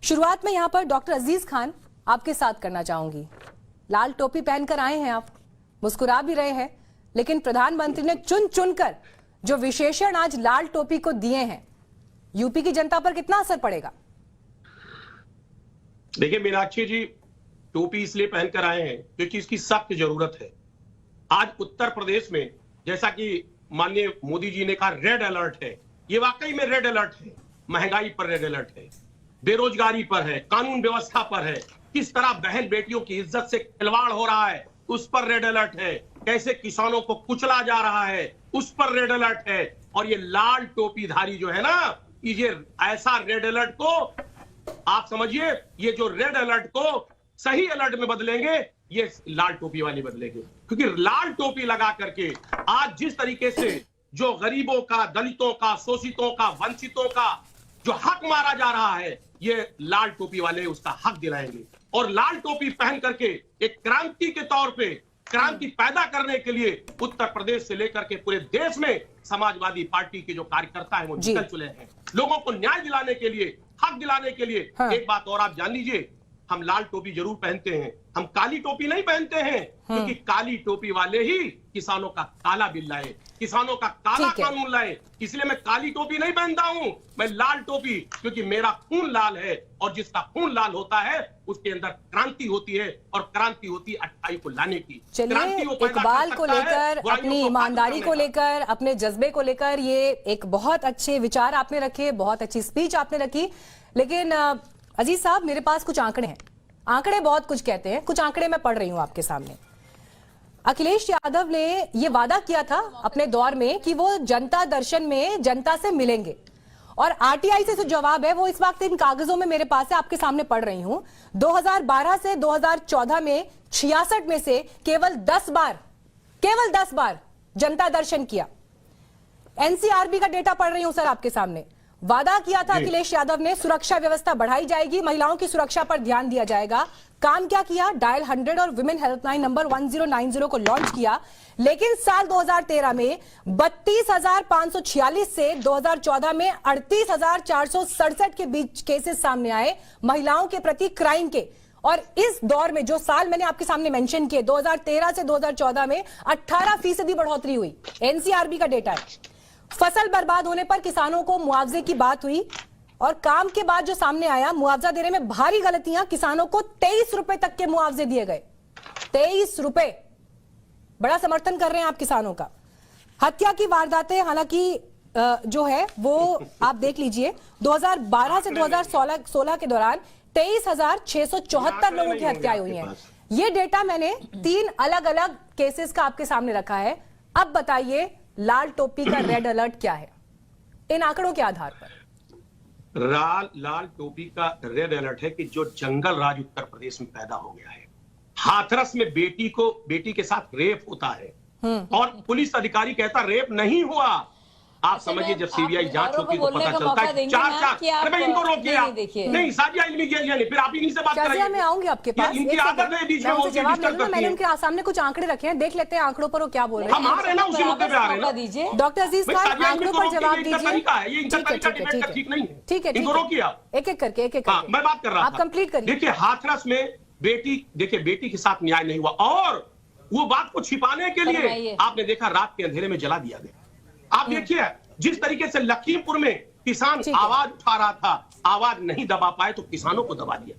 शुरुआत में यहाँ पर डॉक्टर अजीज खान आपके साथ करना चाहूंगी। लाल टोपी पहनकर आए हैं आप, मुस्कुरा भी रहे हैं, लेकिन प्रधानमंत्री ने चुन चुनकर जो विशेषण आज लाल टोपी को दिए हैं, यूपी की जनता पर कितना असर पड़ेगा? देखिए मीनाक्षी जी, टोपी इसलिए पहनकर आए हैं क्योंकि इसकी सख्त जरूरत है। आज उत्तर प्रदेश में, जैसा कि माननीय मोदी जी ने कहा, रेड अलर्ट है। ये वाकई में रेड अलर्ट है। महंगाई पर रेड अलर्ट है, बेरोजगारी पर है, कानून व्यवस्था पर है, किस तरह बहन बेटियों की इज्जत से खिलवाड़ हो रहा है उस पर रेड अलर्ट है, कैसे किसानों को कुचला जा रहा है उस पर रेड अलर्ट है। और ये लाल टोपीधारी जो है ना, ये ऐसा रेड अलर्ट को आप समझिए, ये जो रेड अलर्ट को सही अलर्ट में बदलेंगे, ये लाल टोपी वाले बदलेंगे। क्योंकि लाल टोपी लगा करके आज जिस तरीके से जो गरीबों का, दलितों का, शोषितों का, वंचितों का जो हक मारा जा रहा है, ये लाल टोपी वाले उसका हक दिलाएंगे। और लाल टोपी पहन करके एक क्रांति के तौर पे क्रांति पैदा करने के लिए उत्तर प्रदेश से लेकर के पूरे देश में समाजवादी पार्टी के जो कार्यकर्ता है वो निकल चले हैं, लोगों को न्याय दिलाने के लिए, हक दिलाने के लिए। एक बात और आप जान लीजिए, हम लाल टोपी जरूर पहनते हैं, हम काली टोपी नहीं पहनते हैं, क्योंकि काली टोपी वाले ही किसानों का काला बिल लाए, किसानों का काला कानून लाए। इसलिए मैं काली टोपी नहीं पहनता हूं, मैं लाल टोपी, क्योंकि मेरा खून लाल है और जिसका खून लाल होता है उसके अंदर क्रांति होती है, और क्रांति होती है अच्छाई को लाने की। चलिए, इकबाल को लेकर, अपनी ईमानदारी को लेकर, अपने जज्बे को लेकर ये एक बहुत अच्छे विचार आपने रखे, बहुत अच्छी स्पीच आपने रखी। लेकिन अजीज साहब, मेरे पास कुछ आंकड़े हैं। आंकड़े बहुत कुछ कहते हैं, कुछ आंकड़े मैं पढ़ रही हूं आपके सामने। अखिलेश यादव ने यह वादा किया था अपने दौर में कि वो जनता दर्शन में जनता से मिलेंगे, और आरटीआई से जो जवाब है वो इस वक्त इन कागजों में मेरे पास है, आपके सामने पढ़ रही हूं। 2012 से 2014 में 66 में से केवल 10 बार जनता दर्शन किया। एनसीआरबी का डेटा पढ़ रही हूं सर आपके सामने। वादा किया था अखिलेश यादव ने, सुरक्षा व्यवस्था बढ़ाई जाएगी, महिलाओं की सुरक्षा पर ध्यान दिया जाएगा। काम क्या किया? डायल 100 और विमेन हेल्पलाइन नंबर 1090 को लॉन्च किया। लेकिन साल 2013 में 32,546 से 2014 में 38,467 के बीच केसेस सामने आए महिलाओं के प्रति क्राइम के। और इस दौर में जो साल मैंने आपके सामने मेंशन किए, 2013 से 2014 में 18% बढ़ोतरी हुई। एनसीआरबी का डेटा है। फसल बर्बाद होने पर किसानों को मुआवजे की बात हुई, और काम के बाद जो सामने आया, मुआवजा देने में भारी गलतियां, किसानों को 23 रुपए तक के मुआवजे दिए गए। 23 रुपए, बड़ा समर्थन कर रहे हैं आप किसानों का। हत्या की वारदातें हालांकि जो है वो आप देख लीजिए, 2012 से 2016 के दौरान 23,674 लोगों की हत्याएं हुई हैं। ये डेटा मैंने 3 अलग अलग केसेस का आपके सामने रखा है। अब बताइए, लाल टोपी का रेड अलर्ट क्या है इन आंकड़ों के आधार पर? लाल टोपी का रेड अलर्ट है कि जो जंगल राज उत्तर प्रदेश में पैदा हो गया है, हाथरस में बेटी के साथ रेप होता है और पुलिस अधिकारी कहता रेप नहीं हुआ। आप समझिए, जब सीबीआई जांच होती तो पता चलता है चार अरे इनको रोकिए आप। नहीं, साजिया इल्मी किया नहीं, फिर आप इन्हीं से बात करेंगे। मैं आऊंगी आपके पास, इनकी आदत है बीच में वो जवाब देना। मैंने उनके सामने कुछ आंकड़े रखे हैं, देख लेते हैं आंकड़ों पर वो क्या बोल रहे हैं। हम आ रहे हैं ना, उसी मुद्दे पे आ रहे हैं। डॉक्टर अजीज खान, आंकड़ों पर जवाब दीजिए। ठीक नहीं है, ठीक है, इनको रोकिए आप। एक एक करके मैं बात कर रहा हूं, आप कंप्लीट करिए। देखिए, हाथरस में बेटी के साथ न्याय नहीं हुआ, और वो बात को छिपाने के लिए आपने देखा रात के अंधेरे में जला दिया गया। आप देखिए, जिस तरीके से लखीमपुर में किसान आवाज उठा रहा था, आवाज नहीं दबा पाए तो किसानों को दबा दिया।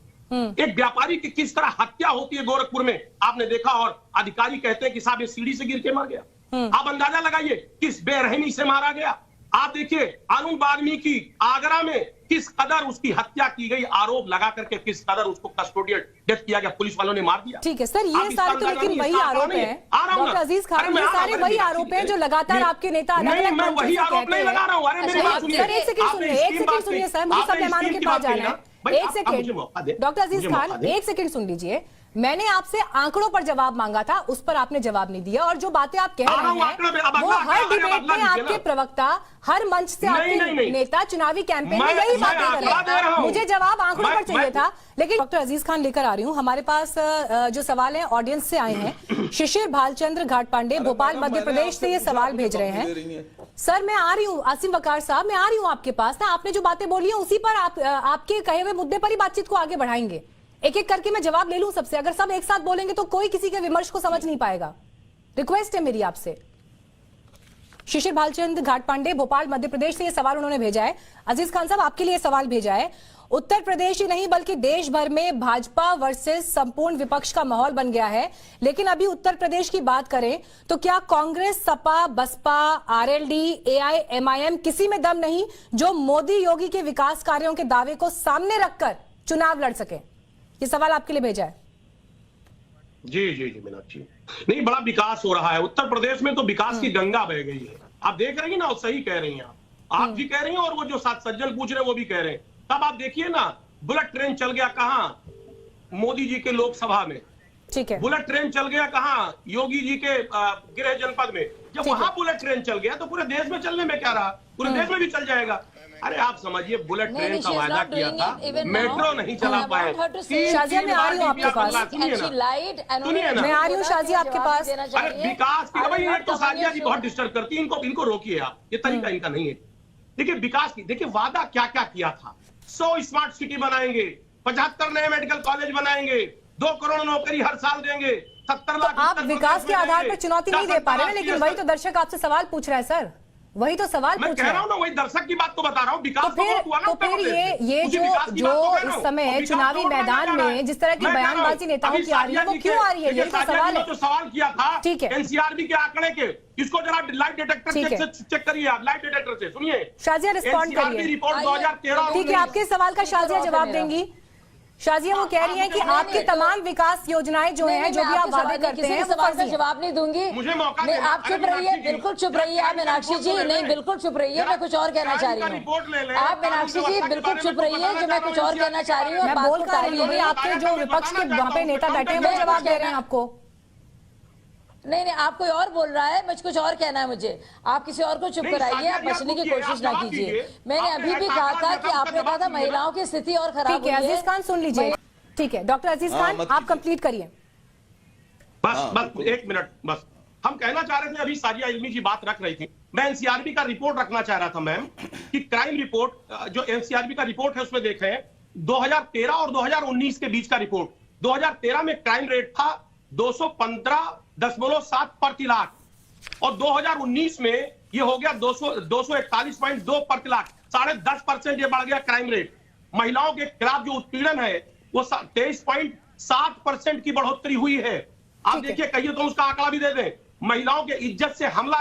एक व्यापारी की किस तरह हत्या होती है गोरखपुर में आपने देखा, और अधिकारी कहते हैं कि साहब ये सीढ़ी से गिर के मर गया। आप अंदाजा लगाइए किस बेरहमी से मारा गया। आप देखिए, आनंद वाल्मीकि आगरा में किस कदर उसकी हत्या की गई, आरोप लगा करके किस कदर उसको कस्टोडियल डेथ किया गया, पुलिस वालों ने मार दिया। ठीक है सर, ये सारे तो लेकिन वही आरोप हैं डॉक्टर अजीज खान, ये सारे वही आरोप हैं जो लगातार आपके नेता अलग अलग मैं वही आरोप नहीं लगा रहा हूं। अरे मेरी बात सुनिए, एक सेकंड सुनिए सर, मुझे सब मेहमानों के पास जाना है। एक सेकंड डॉक्टर अजीज खान, एक सेकंड सुन लीजिए। मैंने आपसे आंकड़ों पर जवाब मांगा था, उस पर आपने जवाब नहीं दिया, और जो बातें आप कह रहे हैं वो हर डिबेट में आपके प्रवक्ता, हर मंच से आपके नेता चुनावी कैंपेन में यही बातें कर रहे हैं। मुझे जवाब आंकड़ों पर चाहिए था। लेकिन डॉक्टर अजीज खान लेकर आ रही हूं, हमारे पास जो सवाल है ऑडियंस से आए हैं। शिशिर भालचंद्र घाट पांडे भोपाल मध्य प्रदेश से ये सवाल भेज रहे हैं। सर मैं आ रही हूँ, आसिम वकार साहब, मैं आ रही हूँ आपके पास ना। आपने जो बातें बोली हैं उसी पर आपके कहे हुए मुद्दे पर ही बातचीत को आगे बढ़ाएंगे। एक एक करके मैं जवाब ले लूं सबसे। अगर सब एक साथ बोलेंगे तो कोई किसी के विमर्श को समझ नहीं पाएगा। रिक्वेस्ट है मेरी आपसे। शिशिर भालचंद घाट पांडे, भोपाल मध्य प्रदेश से ये सवाल उन्होंने भेजा है। अजीज खान साहब, आपके लिए सवाल भेजा है। उत्तर प्रदेश ही नहीं बल्कि देश भर में भाजपा वर्सेस संपूर्ण विपक्ष का माहौल बन गया है। लेकिन अभी उत्तर प्रदेश की बात करें तो क्या कांग्रेस, सपा, बसपा, आरएलडी, एआईएमआईएम किसी में दम नहीं जो मोदी योगी के विकास कार्यों के दावे को सामने रखकर चुनाव लड़ सके? ये सवाल आपके लिए भेजा है। जी जी जी मीनाक्षी, नहीं बड़ा विकास हो रहा है उत्तर प्रदेश में, तो विकास की गंगा बह गई है। आप देख रही हैं ना, और सही कह रही हैं आप भी कह रही हैं और वो जो साथ सज्जन पूछ रहे हैं वो भी कह रहे हैं। तब आप देखिए ना, बुलेट ट्रेन चल गया कहां? मोदी जी के लोकसभा में। ठीक है। बुलेट ट्रेन चल गया कहां? योगी जी के गृह जनपद में। जब वहां बुलेट ट्रेन चल गया तो पूरे देश में चलने में क्या रहा? पूरे देश में भी चल जाएगा। अरे आप समझिए, बुलेट ट्रेन का वादा किया था, मेट्रो नहीं चला पाए। शाजिया मैं आ रही हूँ आपके पास, सुनिए ना, मैं आ रही हूँ शाजिया आपके पास। अरे विकास की भाई, ये तो साजिया जी बहुत डिस्टर्ब करती है, इनको रोकिए आप, ये तरीका इनका नहीं है। देखिए विकास की, देखिए वादा क्या क्या किया था। 100 स्मार्ट सिटी बनाएंगे, 75 नए मेडिकल कॉलेज बनाएंगे, 2 करोड़ नौकरी हर साल देंगे, 70 लाख। आप विकास के आधार पर चुनौती नहीं दे पा रहे हैं, लेकिन वही तो दर्शक आपसे सवाल पूछ रहा है सर, वही तो सवाल मैं पूछ कह रहा रहा हूं ना, वही दर्शक की बात तो बता रहा हूं। विकास तो फिर ये जो इस समय चुनावी मैदान में जिस तरह की बयानबाजी नेताओं की आ रही है वो क्यों आ रही है? यही तो सवाल है। जो सवाल किया था, ठीक है, एनसीआरबी के आंकड़े के, इसको जरा लाइट डिटेक्टर से चेक करिए आप, लाइट डिटेक्टर से सुनिए। शाजिया रिस्पॉन्ड करिए। रिपोर्ट 2013। ठीक है, आपके सवाल का शाजिया जवाब देंगी। शाजिया वो कह रही हैं कि आपकी तमाम विकास योजनाएं जो हैं, जो भी आप वादे करते हैं, वो फर्जी हैं। जवाब नहीं दूंगी। मुझे मौका नहीं, आप चुप रहिए, बिल्कुल चुप रहिए आप मीनाक्षी जी। नहीं, बिल्कुल चुप रहिए, मैं कुछ और कहना चाह रही हूँ। आप मीनाक्षी जी बिल्कुल चुप रहिए, जो मैं कुछ और कहना चाह रही हूँ। मैं बोल कर रही हूँ, आपके जो विपक्ष के वहाँ पे नेता बैठे हैं वो जवाब दे रहे हैं आपको। नहीं, आप कोई और बोल रहा है, मुझे कुछ और कहना है मुझे। आप किसी और को चुप कराइए, आप बचने की कोशिश ना कीजिए। मैंने अभी भी कहा था कि आपने कहा था महिलाओं की स्थिति और खराब ठीक है, अजीज खान सुन लीजिए। ठीक है, डॉक्टर अजीज खान आप कंप्लीट करिए। बस 1 मिनट बस। हम कहना चाह रहे थे, अभी साजिया इल्मी जी बात रख रही थी, मैं एनसीआरबी का रिपोर्ट रखना चाह रहा था मैम, कि क्राइम रिपोर्ट जो एनसीआरबी का रिपोर्ट है उसमें देखें 2013 और 2019 के बीच का रिपोर्ट। 2013 में क्राइम रेट था 215.7 प्रति लाख और 2019 में ये हो गया 241.2 प्रति लाख। 10.5% ये बढ़ गया क्राइम रेट। महिलाओं के खिलाफ जो उत्पीड़न है वो 23.7% की बढ़ोतरी हुई है। आप देखिए, कहिए तो उसका आंकड़ा भी दे दें। महिलाओं के इज्जत से हमला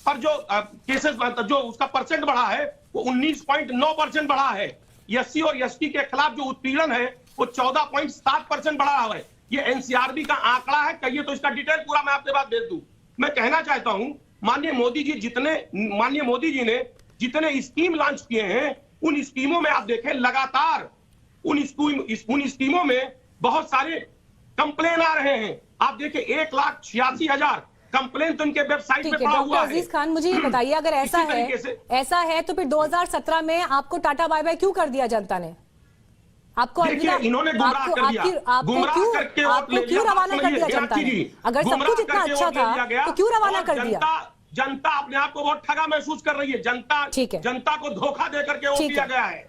पर जो केसेस, जो उसका परसेंट बढ़ा है वो 19.9% बढ़ा है। एससी और एसटी के खिलाफ जो उत्पीड़न है वो 14.7% बढ़ा है। ये एनसीआरबी का आंकड़ा है, कहिए तो इसका डिटेल पूरा मैं आपके पास भेज दूं। मैं कहना चाहता हूं, माननीय मोदी जी ने जितने स्कीम लॉन्च किए हैं, उन स्कीमों में आप देखें लगातार उन स्कीमों में बहुत सारे कंप्लेन आ रहे हैं। आप देखिए 1,86,000 कंप्लेन तो इनके वेबसाइट पे पड़ा हुआ है। अजीज खान मुझे ये बताइए, अगर ऐसा है तो फिर 2017 में आपको टाटा बाय बाय क्यों कर दिया जनता ने? आपको इन्होंने गुमराह कर दिया, आपको क्यों रवाना कर दिया जनता ने? अगर सब कुछ इतना अच्छा था तो क्यों रवाना कर दिया? जनता अपने आप को बहुत ठगा महसूस कर रही है। जनता को धोखा देकर के वोट दिया गया है।